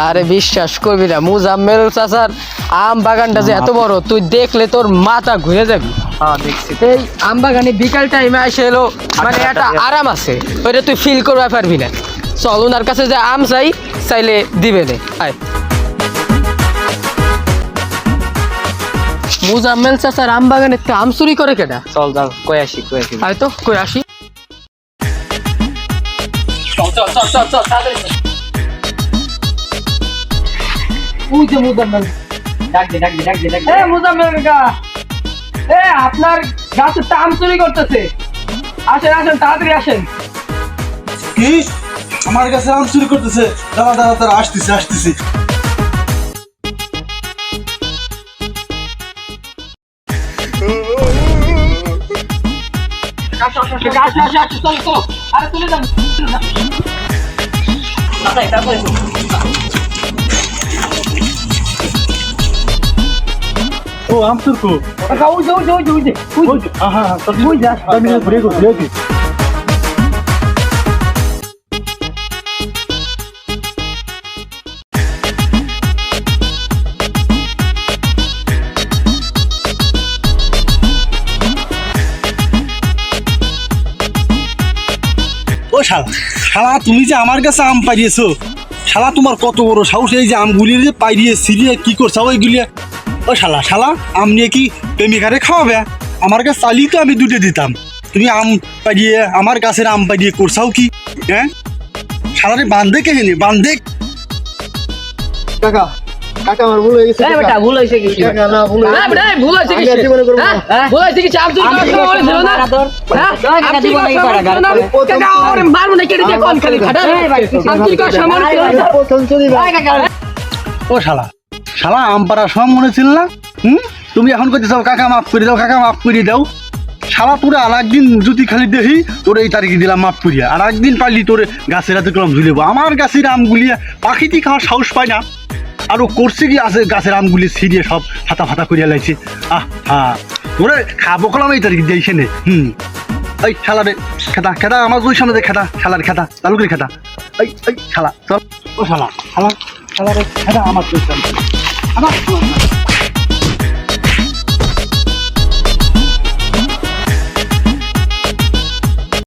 আরে বিশ্বাস করবি না, মুজাম্মেল চাচার আম বাগানটা যে এত বড়, তুই দেখলে তোর মাথা ঘুরে যাবি। হ্যাঁ দেখছি। এই আম বাগানে বিকাল টাইমে আসে এলো, মানে একটা আরাম আছে, ওইটা তুই ফিল করতে পারবি না। চল ওনার কাছে যে আম চাইলে দিবে নে। আয় মুজাম্মেল চাচার আম বাগানে আম চুরি করে কেটা? চল যাও, কই আসি। আয় তো কই আসি। চল তাড়াতাড়ি চল। ওই যে মুজাম্মেল, ডাক দে। এ মুজাম্মেল কাকা, এ আপনার গাছের আম চুরি করতেছে, আসেন তাড়াতাড়ি আসেন। কি আমার কাছে আম চুরি করতেছে? দাঁড়া তারা আসতেছি। চলো আরে চলে যান। ও আম চুর কো? কাকা ওই যে হ্যাঁ তুই যা আমি ঘুরে ও শালা তুমি যে আমার কাছে আম পাইয়েছো, শালা তোমার কত বড় সাহস! এই যে আমগুলি যে পাইয়ে সিরিয়ে কি করছো ওইগুলি? ও শালা আম নিয়ে কি প্রেমিকারে খাওয়াবে? আমার কাছে চালিয়ে তো আমি দুটো দিতাম, তুমি আম পাইয়ে আমার গাছের আম পাইয়ে করছাও কি? হ্যাঁ শালারে বান্ধে কে জানি বান্ধে। কাকা আমার ভুল হয়ে গেছে। বেটা ভুল হয়েছে কি? কাকা না ভুল হয়ে গেছে। ভুল হয়েছে কি? ভুল হয়েছে কি? আম চুরি করার সময় বলেছিল না? আম চুরি করার সময় বলেছিল না? কাকা ওরে মারবো না, কেটে দিয়ে কোন খালি খাটা। আম চুরি করার সময় বলেছিল না? ও শালা আম পাড়ার সব মনে ছিল না? তুমি এখন করতে চাও কাকা মাফ করে দাও। শালা তোরে আর একদিন যদি খালি দেখি তোরে এই তারিখে দিলাম মাফ করিয়া, আর একদিন পারলি তোরে গাছের হাতে কলম ঝুলেবো। আমার গাছের আমগুলিয়া পাখিটি খাওয়ার সাহস পায় না, আর ও করছে কি আছে গাছের আমগুলি ছিঁড়িয়ে সব ফাতা করিয়া লাইছে। তোরে খাবো কলাম এই তারিখ দিয়েছে নে। এই শালারে খেতা আমার দুই সামনে খেতা, শালার খেতা চালু করে খেতা। এই শালা চল। ও শালারে খেতা আমার দুই সামনে।